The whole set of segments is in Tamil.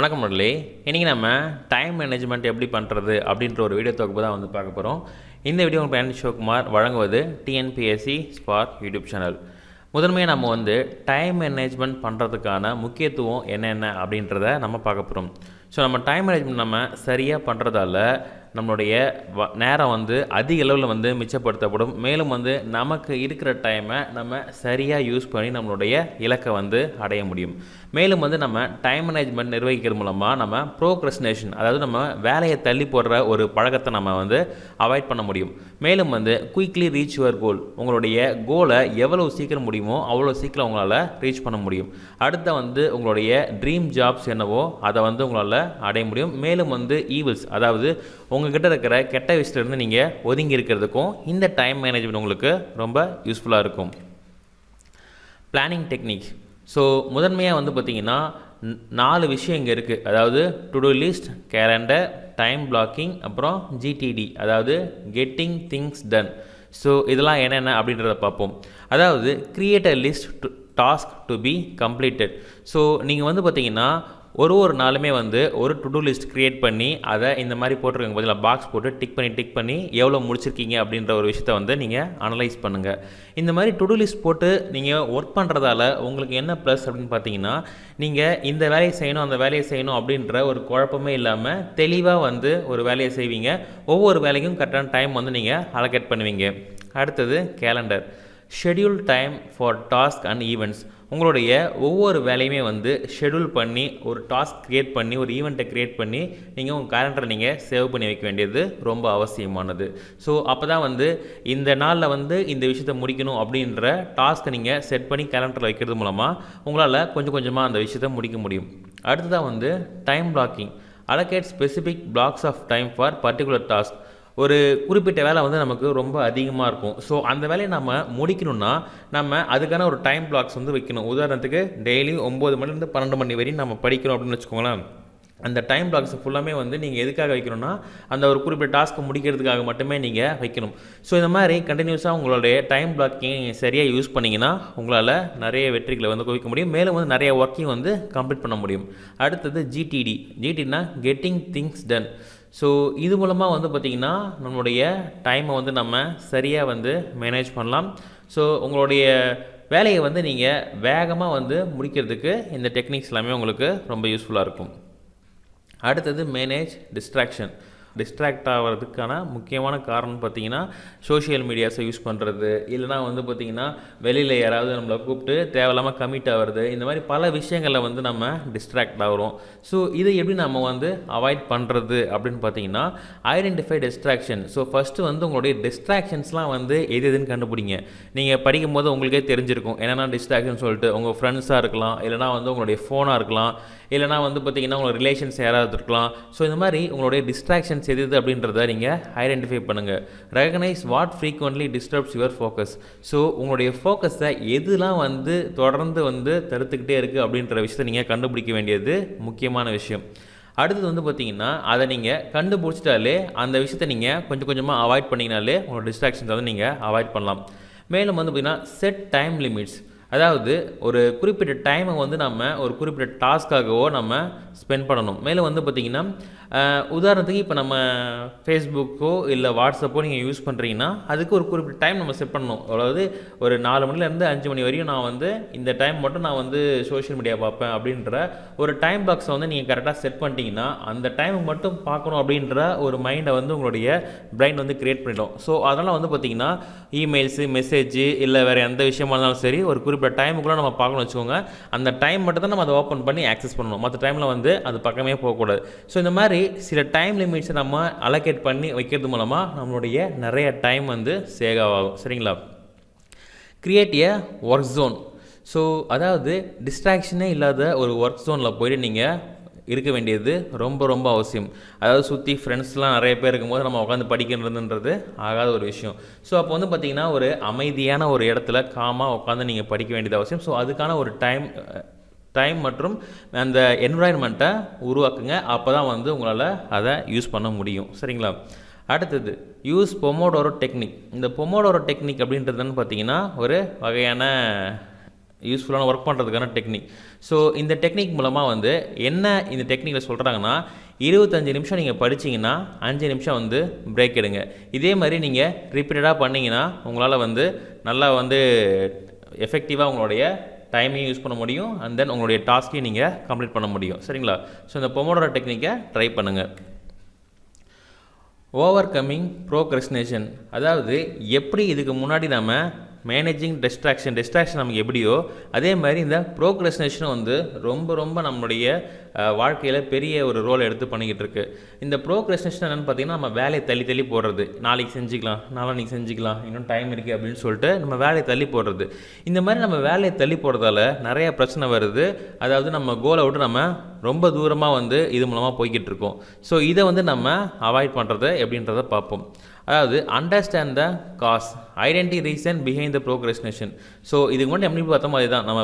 வணக்கம் முரளி. இன்றைக்கி நம்ம டைம் மேனேஜ்மெண்ட் எப்படி பண்ணுறது அப்படின்ற ஒரு வீடியோ தொகுப்பு தான் வந்து பார்க்க போகிறோம். இந்த வீடியோ உங்கள் சிவகுமார் வழங்குவது டிஎன்பிஎஸ்சி ஸ்பார்க் யூடியூப் சேனல். முதன்மையாக நம்ம வந்து டைம் மேனேஜ்மெண்ட் பண்ணுறதுக்கான முக்கியத்துவம் என்னென்ன அப்படின்றத நம்ம பார்க்க போகிறோம். ஸோ நம்ம டைம் மேனேஜ்மெண்ட் நம்ம சரியாக பண்ணுறதால நம்மளுடைய நேரம் வந்து அதிக அளவில் வந்து மிச்சப்படுத்தப்படும். மேலும் வந்து நமக்கு இருக்கிற டைமை நம்ம சரியாக யூஸ் பண்ணி நம்மளுடைய இலக்கை வந்து அடைய முடியும். மேலும் வந்து நம்ம டைம் மேனேஜ்மெண்ட் நிர்வகிக்கிறது மூலமாக நம்ம ப்ரோக்ரஸ்டினேஷன், அதாவது நம்ம வேலையை தள்ளி போடுற ஒரு பழக்கத்தை நம்ம வந்து அவாய்ட் பண்ண முடியும். மேலும் வந்து குயிக்லி ரீச் யுவர் கோல், உங்களுடைய கோலை எவ்வளோ சீக்கிரம் முடியுமோ அவ்வளோ சீக்கிரம் உங்களால் ரீச் பண்ண முடியும். அடுத்த வந்து உங்களுடைய ட்ரீம் ஜாப்ஸ் என்னவோ அதை வந்து உங்களால் அடைய முடியும். மேலும் வந்து ஈவில்ஸ், அதாவது உங்கள்கிட்ட இருக்கிற கெட்ட விஷயத்துலேருந்து நீங்கள் ஒதுங்கி இருக்கிறதுக்கும் இந்த டைம் மேனேஜ்மெண்ட் உங்களுக்கு ரொம்ப யூஸ்ஃபுல்லாக இருக்கும். Planning techniques. ஸோ முதன்மையாக வந்து பார்த்திங்கன்னா 4 விஷயம் இங்கே இருக்குது. அதாவது to do list, calendar, time blocking, அப்புறம் ஜிடிடி, அதாவது கெட்டிங் திங்ஸ் டன். ஸோ இதெல்லாம் என்னென்ன அப்படின்றத பார்ப்போம். அதாவது create a list task to be completed. So நீங்கள் வந்து பார்த்திங்கன்னா ஒரு நாளுமே வந்து ஒரு டு டூ லிஸ்ட் க்ரியேட் பண்ணி அதை இந்த மாதிரி போட்டிருக்காங்க பதிலாக பாக்ஸ் போட்டு டிக் பண்ணி எவ்வளோ முடிச்சிருக்கீங்க அப்படின்ற ஒரு விஷயத்த வந்து நீங்கள் அனலைஸ் பண்ணுங்கள். இந்த மாதிரி டு டூ லிஸ்ட் போட்டு நீங்கள் ஒர்க் பண்ணுறதால உங்களுக்கு என்ன ப்ளஸ் அப்படின்னு பார்த்தீங்கன்னா, நீங்கள் இந்த வேலையை செய்யணும் அந்த வேலையை செய்யணும் அப்படின்ற ஒரு குழப்பமே இல்லாமல் தெளிவாக வந்து ஒரு வேலையை செய்வீங்க. ஒவ்வொரு வேலைக்கும் கரெக்டான டைம் வந்து நீங்கள் அலோகேட் பண்ணுவீங்க. அடுத்தது calendar. Schedule time for task and events. உங்களுடைய ஒவ்வொரு வேலையுமே வந்து ஷெட்யூல் பண்ணி ஒரு டாஸ்க் க்ரியேட் பண்ணி ஒரு ஈவெண்ட்டை க்ரியேட் பண்ணி நீங்கள் உங்கள் கேலண்டரை நீங்கள் சேவ் பண்ணி வைக்க வேண்டியது ரொம்ப அவசியமானது. ஸோ அப்போ தான் வந்து இந்த நாளில் வந்து இந்த விஷயத்தை முடிக்கணும் அப்படின்ற டாஸ்க்கை நீங்கள் செட் பண்ணி கேலண்டரில் வைக்கிறது மூலமாக உங்களால் கொஞ்சம் கொஞ்சமாக அந்த விஷயத்தை முடிக்க முடியும். அடுத்ததாக வந்து time blocking. Allocate specific blocks of time for particular task. ஒரு குறிப்பிட்ட வேலை வந்து நமக்கு ரொம்ப அதிகமாக இருக்கும். ஸோ அந்த வேலையை நம்ம முடிக்கணும்னா நம்ம அதுக்கான ஒரு டைம் பிளாக்ஸ் வந்து வைக்கணும். உதாரணத்துக்கு டெய்லி 9 மணிலேருந்து 12 மணி வரையும் நம்ம படிக்கணும் அப்படின்னு வச்சுக்கோங்களேன். அந்த டைம் பிளாக்ஸ் ஃபுல்லாமே வந்து நீங்கள் எதுக்காக வைக்கணும்னா அந்த ஒரு குறிப்பிட்ட டாஸ்க்கை முடிக்கிறதுக்காக மட்டுமே நீங்கள் வைக்கணும். ஸோ இந்த மாதிரி கண்டினியூஸாக உங்களுடைய டைம் பிளாக்கிங் சரியாக யூஸ் பண்ணிங்கன்னா உங்களால் நிறைய வெற்றிகளை வந்து குவிக்க முடியும். மேலும் வந்து நிறைய ஒர்க்கையும் வந்து கம்ப்ளீட் பண்ண முடியும். அடுத்தது ஜிடிடி. ஜிடினா கெட்டிங் திங்ஸ் டன். ஸோ இது மூலமாக வந்து பார்த்திங்கன்னா நம்மளுடைய டைமை வந்து நம்ம சரியாக வந்து மேனேஜ் பண்ணலாம். ஸோ உங்களுடைய வேலையை வந்து நீங்கள் வேகமாக வந்து முடிக்கிறதுக்கு இந்த டெக்னிக்ஸ் எல்லாமே உங்களுக்கு ரொம்ப யூஸ்ஃபுல்லாக இருக்கும். அடுத்தது மேனேஜ் டிஸ்ட்ராக்ஷன். டிஸ்ட்ராக்ட் ஆகிறதுக்கான முக்கியமான காரணம் பார்த்திங்கன்னா சோஷியல் மீடியாஸை யூஸ் பண்ணுறது, இல்லைனா வந்து பார்த்திங்கன்னா வெளியில் யாராவது நம்மளை கூப்பிட்டு தேவையில்லாமல் கமிட் ஆகிறது, இந்த மாதிரி பல விஷயங்களில் வந்து நம்ம டிஸ்ட்ராக்ட் ஆகிறோம். ஸோ இதை எப்படி நம்ம வந்து அவாய்ட் பண்ணுறது அப்படின்னு பார்த்திங்கன்னா ஐடென்டிஃபை டிஸ்ட்ராக்ஷன். ஸோ ஃபஸ்ட்டு வந்து உங்களுடைய டிஸ்ட்ராக்ஷன்ஸ்லாம் வந்து எதுன்னு கண்டுபிடிங்க. நீங்கள் படிக்கும்போது உங்களுக்கே தெரிஞ்சிருக்கும் என்னென்னா டிஸ்ட்ராக்ஷன் சொல்லிட்டு. உங்கள் ஃப்ரெண்ட்ஸாக இருக்கலாம், இல்லைனா வந்து உங்களுடைய ஃபோனாக இருக்கலாம், இல்லைனா வந்து பார்த்திங்கன்னா உங்களோட ரிலேஷன்ஸ் யாராவது இருக்கலாம். ஸோ இந்த மாதிரி உங்களுடைய டிஸ்ட்ராக்ஷன்ஸ் எது அப்படின்றத நீங்கள் ஐடென்டிஃபை பண்ணுங்கள். Recognise what frequently disturbs your focus. So உங்களுடைய ஃபோக்கஸை எதுலாம் வந்து தொடர்ந்து வந்து தடுத்துக்கிட்டே இருக்குது அப்படின்ற விஷயத்தை நீங்கள் கண்டுபிடிக்க வேண்டியது முக்கியமான விஷயம். அடுத்தது வந்து பார்த்திங்கன்னா அதை நீங்கள் கண்டுபிடிச்சிட்டாலே அந்த விஷயத்தை நீங்கள் கொஞ்சம் கொஞ்சமாக அவாய்ட் பண்ணிங்கனாலே உங்களோட டிஸ்ட்ராக்ஷன்ஸை வந்து நீங்கள் அவாய்ட் பண்ணலாம். மேலும் வந்து பார்த்திங்கன்னா செட் டைம் லிமிட்ஸ். அதாவது ஒரு குறிப்பிட்ட டைமை வந்து நம்ம ஒரு குறிப்பிட்ட டாஸ்க்காகவோ நம்ம ஸ்பெண்ட் பண்ணணும். மேலும் வந்து பார்த்திங்கன்னா உதாரணத்துக்கு இப்போ நம்ம ஃபேஸ்புக்கோ இல்லை வாட்ஸ்அப்போ நீங்கள் யூஸ் பண்ணுறீங்கன்னா அதுக்கு ஒரு குறிப்பிட்ட டைம் நம்ம செட் பண்ணணும். அதாவது ஒரு 4 மணிலேருந்து 5 மணி வரையும் நான் வந்து இந்த டைம் மட்டும் நான் வந்து சோஷியல் மீடியா பார்ப்பேன் அப்படின்ற ஒரு டைம் பாக்ஸை வந்து நீங்கள் கரெக்டாக செட் பண்ணிட்டீங்கன்னா அந்த டைம் மட்டும் பார்க்கணும் அப்படின்ற ஒரு மைண்டை வந்து உங்களுடைய பிரைன் வந்து க்ரியேட் பண்ணிடும். ஸோ அதனால் வந்து பார்த்திங்கன்னா இமெயில்ஸு, மெசேஜ் இல்லை வேறு எந்த விஷயமா இருந்தாலும் சரி ஒரு குறிப்பிட்ட டைமுக்குள்ளே நம்ம பார்க்கணும் வச்சுக்கோங்க. அந்த டைம் மட்டும் தான் நம்ம அதை ஓப்பன் பண்ணி ஆக்சஸ் பண்ணணும். மற்ற டைமில் வந்து அது பக்கமே போகக்கூடாது. ஸோ இந்த மாதிரி சில டைம் லிமிட்ஸை நம்ம அலோகேட் பண்ணி வைக்கிறது மூலமாக நம்மளுடைய நிறைய டைம் வந்து சேவ் ஆகும். சரிங்களா? Create a work zone. So அதாவது டிஸ்ட்ராக்ஷனே இல்லாத ஒரு ஒர்க் ஜோனில் போய்ட்டு நீங்கள் இருக்க வேண்டியது ரொம்ப ரொம்ப அவசியம். அதாவது சுற்றி ஃப்ரெண்ட்ஸ்லாம் நிறைய பேர் இருக்கும்போது நம்ம உட்காந்து படிக்கிறதுன்றது ஆகாத ஒரு விஷயம். ஸோ அப்போ வந்து பார்த்திங்கன்னா ஒரு அமைதியான ஒரு இடத்துல காமாக உட்காந்து நீங்கள் படிக்க வேண்டியது அவசியம். ஸோ அதுக்கான ஒரு டைம் மற்றும் அந்த என்விரான்மெண்ட்டை உருவாக்குங்க. அப்போ தான் வந்து உங்களால் அதை யூஸ் பண்ண முடியும். சரிங்களா? அடுத்தது யூஸ் பொமோடோரோ டெக்னிக். இந்த பொமோடோரோ டெக்னிக் அப்படின்றதுன்னு பார்த்திங்கன்னா ஒரு வகையான யூஸ்ஃபுல்லான ஒர்க் பண்ணுறதுக்கான டெக்னிக். ஸோ இந்த டெக்னிக் மூலமாக வந்து என்ன இந்த டெக்னிக்கில் சொல்கிறாங்கன்னா, 25 நிமிஷம் நீங்கள் படிச்சிங்கன்னா 5 நிமிஷம் வந்து பிரேக் எடுங்க. இதே மாதிரி நீங்கள் ரிப்பீட்டடாக பண்ணிங்கன்னா உங்களால் வந்து நல்லா வந்து எஃபெக்டிவாக உங்களுடைய டைமையும் யூஸ் பண்ண முடியும், அண்ட் தென் உங்களுடைய டாஸ்க்கையும் நீங்கள் கம்ப்ளீட் பண்ண முடியும். சரிங்களா? ஸோ இந்த பொமோடோரோ டெக்னிக்கை ட்ரை பண்ணுங்கள். ஓவர் கம்மிங் ப்ரோக்ரஸ்டினேஷன், அதாவது எப்படி இதுக்கு முன்னாடி நம்ம மேனேஜிங் டிஸ்ட்ராக்ஷன் நமக்கு எப்படியோ அதே மாதிரி இந்த ப்ரோக்ரஸ்டினேஷனும் வந்து ரொம்ப நம்மளுடைய வாழ்க்கையில் பெரிய ஒரு ரோல் எடுத்து பண்ணிக்கிட்டு இருக்கு. இந்த ப்ரோக்ரஸ்டினேஷன் என்னென்னு பார்த்தீங்கன்னா, நம்ம வேலையை தள்ளி போடுறது, நாளைக்கு செஞ்சுக்கலாம், நாளைக்கு செஞ்சுக்கலாம், இன்னும் டைம் இருக்குது அப்படின்னு சொல்லிட்டு நம்ம வேலையை தள்ளி போடுறது. இந்த மாதிரி நம்ம வேலையை தள்ளி போடுறதால நிறைய பிரச்சனை வருது. அதாவது நம்ம கோலை விட்டு நம்ம ரொம்ப தூரமாக வந்து இது மூலமாக போய்கிட்டு இருக்கோம். ஸோ இதை வந்து நம்ம அவாய்ட் பண்ணுறது எப்படின்றத பார்ப்போம். அதாவது understand the cause, identity reason behind the procrastination. So இதுக்கு முன்னாடி எப்படி பார்த்த மாதிரி தான் நம்ம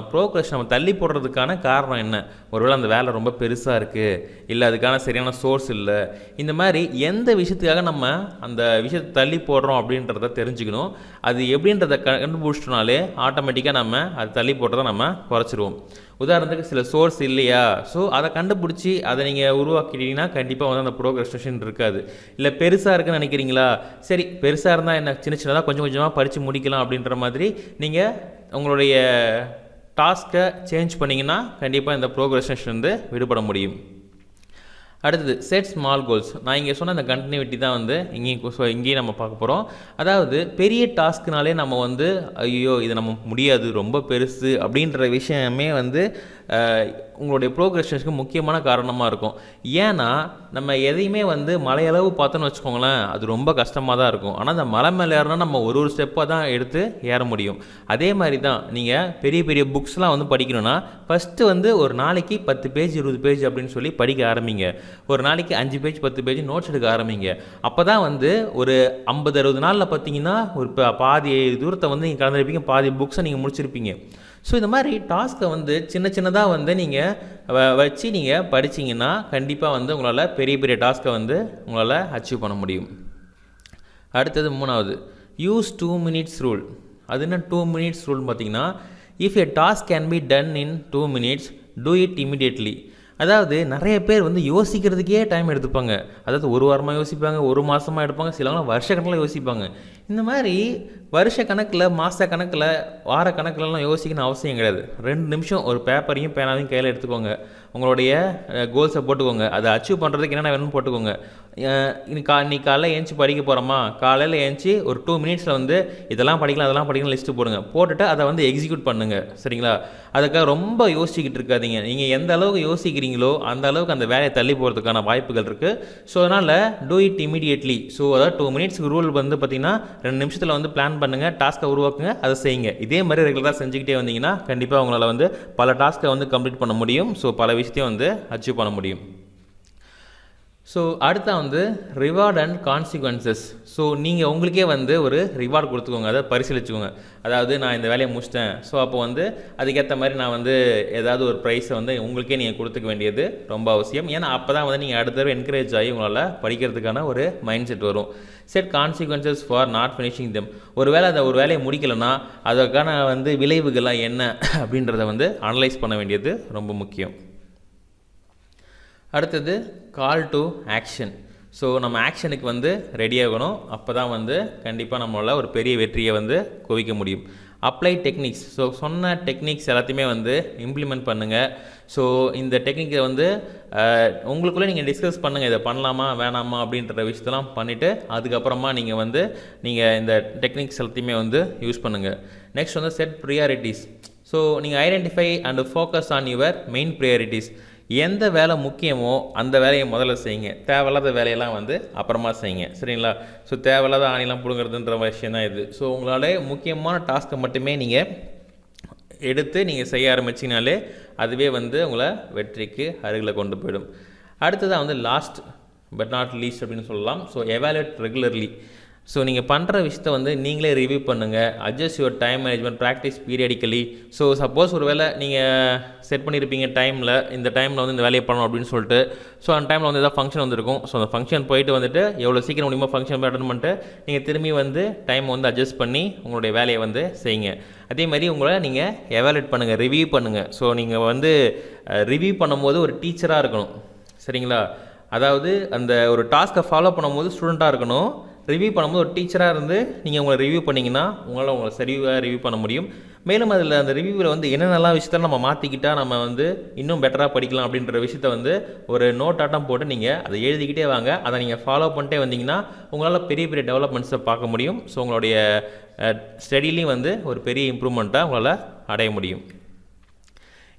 நம்ம தள்ளி போடுறதுக்கான காரணம் என்ன, ஒருவேளை அந்த வேலை ரொம்ப பெருசாக இருக்குது, இல்லை அதுக்கான சரியான சோர்ஸ் இல்லை, இந்த மாதிரி எந்த விஷயத்துக்காக நம்ம அந்த விஷயத்தை தள்ளி போடுறோம் அப்படின்றத தெரிஞ்சுக்கணும். அது எப்படின்றத கண்டுபிடிச்சிட்டோனாலே ஆட்டோமேட்டிக்காக நம்ம அது தள்ளி போடுறத நம்ம குறைச்சிருவோம். உதாரணத்துக்கு சில சோர்ஸ் இல்லையா, ஸோ அதை கண்டுபிடிச்சி அதை நீங்கள் உருவாக்கிட்டீங்கன்னா கண்டிப்பாக வந்து அந்த ப்ரோக்ரஸ்டினேஷன் இருக்காது. இல்லை பெருசாக இருக்குன்னு நினைக்கிறீங்களா, சரி பெருசாக இருந்தால் என்ன, சின்னதாக கொஞ்சம் கொஞ்சமாக படித்து முடிக்கலாம் அப்படின்ற மாதிரி நீங்கள் உங்களுடைய டாஸ்க்கை சேஞ்ச் பண்ணிங்கன்னா கண்டிப்பாக இந்த ப்ரோக்ரஸ்டினேஷன் வந்து விடுபட முடியும். அடுத்தது செட் ஸ்மால் கோல்ஸ். நான் இங்கே சொன்ன அந்த கண்டினியூட்டி தான் வந்து இங்கேயும் நம்ம பார்க்க போகிறோம். அதாவது பெரிய டாஸ்க்குனாலே நம்ம வந்து ஐயோ இது நம்ம முடியாது, ரொம்ப பெருசு அப்படின்ற விஷயமே வந்து உங்களுடைய ப்ரோக்ரஸ்டினேஷனுக்கு முக்கியமான காரணமாக இருக்கும். ஏன்னா நம்ம எதையுமே வந்து மலையளவு பார்த்தோன்னு வச்சுக்கோங்களேன், அது ரொம்ப கஷ்டமாக தான் இருக்கும். ஆனால் அந்த மலை மேலே ஏறினா நம்ம ஒரு ஸ்டெப்பாக தான் எடுத்து ஏற முடியும். அதே மாதிரி தான் நீங்கள் பெரிய புக்ஸ்லாம் வந்து படிக்கணும்னா ஃபஸ்ட்டு வந்து ஒரு நாளைக்கு 10 பேஜ் 20 பேஜ் அப்படின்னு சொல்லி படிக்க ஆரம்பிங்க. ஒரு நாளைக்கு 5 பேஜ் 10 பேஜ் நோட்ஸ் எடுக்க ஆரம்பிங்க. அப்போ தான் வந்து ஒரு 50-60 நாளில் பார்த்தீங்கன்னா ஒரு பாதி தூரத்தை வந்து நீங்கள் கலந்துருப்பீங்க, பாதி புக்ஸை நீங்கள் முடிச்சிருப்பீங்க. ஸோ இந்த மாதிரி டாஸ்க்கை வந்து சின்னதாக வந்து நீங்கள் வச்சு நீங்கள் படிச்சிங்கன்னா கண்டிப்பாக வந்து உங்களால் பெரிய டாஸ்க்கை வந்து உங்களால் அச்சீவ் பண்ண முடியும். அடுத்தது 3வது, யூஸ் 2 minutes ரூல். அது என்ன 2 minutes ரூல்னு பார்த்தீங்கன்னா, if a task can be done in 2 minutes do it immediately. அதாவது நிறைய பேர் வந்து யோசிக்கிறதுக்கே டைம் எடுத்துப்பாங்க. அதாவது ஒரு வாரமாக யோசிப்பாங்க, ஒரு மாதமாக எடுப்பாங்க, சிலவங்க வருஷக்கணக்கில் யோசிப்பாங்க. இந்த மாதிரி வருஷ கணக்கில், மாத கணக்கில், வார கணக்கிலலாம் யோசிக்கணும் அவசியம் கிடையாது. 2 நிமிஷம் ஒரு பேப்பரையும் பேனாவையும் கையில் எடுத்துக்கோங்க, உங்களுடைய கோல்ஸை போட்டுக்கோங்க, அதை அச்சீவ் பண்ணுறதுக்கு என்னென்ன வேணும்னு போட்டுக்கோங்க. இன்னைக்கு காலைல ஏஞ்சி படிக்க போகிறோமா, காலையில் ஏஞ்சி ஒரு 2 மினிட்ஸில் வந்து இதெல்லாம் படிக்கலாம் லிஸ்ட்டு போட்டுட்டு அதை வந்து எக்ஸிக்யூட் பண்ணுங்கள். சரிங்களா? அதுக்காக ரொம்ப யோசிச்சுக்கிட்டு இருக்காதீங்க. நீங்கள் எந்த அளவுக்கு யோசிக்கிறீங்களோ அந்த அளவுக்கு அந்த வேலையை தள்ளி போகிறதுக்கான வாய்ப்புகள் இருக்குது. ஸோ அதனால் டூ இட் இமீடியட்லி. ஸோ அதாவது 2 மினிட்ஸ்க்கு ரூல் வந்து பார்த்திங்கன்னா 2 நிமிஷத்தில் வந்து பிளான் பண்ணுங்கள், டாஸ்க்கை உருவாக்குங்க, அதை செய்யுங்க. இதே மாதிரி ரெகுலராக செஞ்சுக்கிட்டே வந்தீங்கன்னா கண்டிப்பாக உங்களால் வந்து பல டாஸ்க்கை வந்து கம்ப்ளீட் பண்ண முடியும். ஸோ பல விஷயத்தையும் வந்து அச்சீவ் பண்ண முடியும். ஸோ அடுத்த வந்து ரிவார்ட் அண்ட் கான்சிக்வன்சஸ். ஸோ நீங்கள் உங்களுக்கே வந்து ஒரு ரிவார்டு கொடுத்துக்கோங்க, அதை பரிசீலிச்சுக்கோங்க. அதாவது நான் இந்த வேலையை முடிச்சிட்டேன், ஸோ அப்போ வந்து அதுக்கேற்ற மாதிரி நான் வந்து ஏதாவது ஒரு ப்ரைஸை வந்து உங்களுக்கே நீங்கள் கொடுத்துக்க வேண்டியது ரொம்ப அவசியம். ஏன்னா அப்போ தான் வந்து நீங்கள் அடுத்த தடவை என்கரேஜ் ஆகி உங்களால் படிக்கிறதுக்கான ஒரு மைண்ட் செட் வரும். Set consequences for not finishing them. ஒரு வேலையை முடிக்கலைன்னா அதற்கான வந்து விளைவுகள்லாம் என்ன அப்படின்றத வந்து அனலைஸ் பண்ண வேண்டியது ரொம்ப முக்கியம். அடுத்தது கால் டு ஆக்ஷன். ஸோ நம்ம ஆக்ஷனுக்கு வந்து ரெடி ஆகணும். அப்போ தான் வந்து கண்டிப்பாக நம்மளால் ஒரு பெரிய வெற்றியை வந்து குவிக்க முடியும். Apply techniques. ஸோ சொன்ன டெக்னிக்ஸ் எல்லாத்தையுமே வந்து இம்ப்ளிமெண்ட் பண்ணுங்கள். ஸோ இந்த டெக்னிக்கை வந்து உங்களுக்குள்ளே நீங்கள் டிஸ்கஸ் பண்ணுங்கள், இதை பண்ணலாமா வேணாமா அப்படின்ற விஷயத்தெல்லாம் பண்ணிவிட்டு அதுக்கப்புறமா நீங்கள் இந்த டெக்னிக்ஸ் எல்லாத்தையுமே வந்து யூஸ் பண்ணுங்கள். நெக்ஸ்ட் வந்து செட் ப்ரியாரிட்டிஸ். ஸோ நீங்கள் identify and focus on your main priorities. எந்த வேலை முக்கியமோ அந்த வேலையை முதல்ல செய்யுங்க, தேவையில்லாத வேலையெல்லாம் வந்து அப்புறமா செய்யுங்க. சரிங்களா? ஸோ தேவையில்லாத ஆணிலாம் பிடுங்கிறதுன்ற விஷயம் தான் இது. ஸோ உங்களால் முக்கியமான டாஸ்க்கை மட்டுமே நீங்கள் எடுத்து நீங்கள் செய்ய ஆரம்பிச்சிங்கனாலே அதுவே வந்து உங்களை வெற்றிக்கு அருகில் கொண்டு போயிடும். அடுத்ததாக வந்து லாஸ்ட் பட் நாட் லீஸ்ட் அப்படின்னு சொல்லலாம். So evaluate regularly. ஸோ நீங்கள் பண்ணுற விஷயத்த வந்து நீங்களே ரிவ்யூ பண்ணுங்கள். Adjust your time management, practice periodically. So suppose ஒரு வேளை நீங்கள் செட் பண்ணியிருப்பீங்க டைமில், இந்த டைமில் வந்து இந்த வேலையை பண்ணணும் அப்படின்னு சொல்லிட்டு, ஸோ அந்த டைமில் வந்து எதாவது ஃபங்க்ஷன் வந்துருக்கும். ஸோ அந்த ஃபங்க்ஷன் போயிட்டு வந்துட்டு எவ்வளோ சீக்கிரம் முடியுமோ ஃபங்க்ஷன் போய் அட்டன் பண்ணிட்டு நீங்கள் திரும்பி வந்து டைம் வந்து அட்ஜஸ்ட் பண்ணி உங்களுடைய வேலையை வந்து செய்யுங்க. அதே மாதிரி உங்களை நீங்கள் எவாலுவேட் பண்ணுங்கள், ரிவ்யூ பண்ணுங்கள். ஸோ நீங்கள் வந்து ரிவ்யூ பண்ணும்போது ஒரு டீச்சராக இருக்கணும், சரிங்களா? அதாவது அந்த ஒரு டாஸ்க்கை ஃபாலோ பண்ணும்போது ஸ்டூடெண்ட்டாக இருக்கணும், ரிவ்யூ பண்ணும்போது ஒரு டீச்சராக இருந்து நீங்கள் உங்களை ரிவ்யூ பண்ணிங்கன்னா உங்களை சரிவாக ரிவ்யூ பண்ண முடியும். மேலும் அதில் அந்த ரிவ்யூவில் வந்து என்னென்னலாம் விஷயத்த நம்ம மாற்றிக்கிட்டால் நம்ம வந்து இன்னும் பெட்டராக படிக்கலாம் அப்படின்ற விஷயத்த வந்து ஒரு நோட்டாட்டம் போட்டு நீங்கள் அதை எழுதிக்கிட்டே வாங்க. அதை நீங்கள் ஃபாலோ பண்ணிட்டே வந்தீங்கன்னா உங்களால் பெரிய பெரிய டெவலப்மெண்ட்ஸை பார்க்க முடியும். ஸோ உங்களுடைய ஸ்டடிலையும் வந்து ஒரு பெரிய இம்ப்ரூவ்மெண்ட்டாக உங்களால் அடைய முடியும்.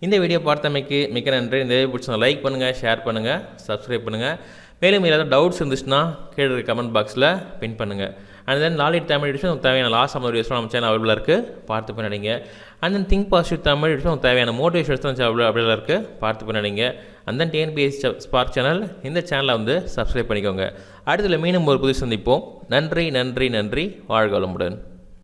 இந்த வீடியோ பார்த்தமைக்கு மிக்க நன்றி. இந்த வீடியோ பிடிச்சா லைக் பண்ணுங்கள், ஷேர் பண்ணுங்கள், சப்ஸ்கிரைப் பண்ணுங்கள். மேலும் ஏதாவது டவுட்ஸ் இருந்துச்சுன்னா கீழே கமெண்ட் பாக்ஸில் பின் பண்ணுங்கள். And then knowledge Tamil edition உங்களுக்கு தேவையான லாஸ்ட் நம்ம வீடியோஸ் நம்ம சேனல் அவைலபிளாக இருக்குது, பார்த்து பண்ணிடுங்க. And then think positive Tamil edition உங்களுக்கு தேவையான மோட்டிவேஷன்ஸ் தான் அவைலபிளாக இருக்குது, பார்த்து பண்ணிடுங்க. And then TNPSC spark channel இந்த சேனலை வந்து சப்ஸ்கிரைப் பண்ணிக்கோங்க. அடுத்ததில் மீண்டும் ஒரு புதிய சந்திப்போம். நன்றி நன்றி நன்றி. வாழ்க வளமுடன்.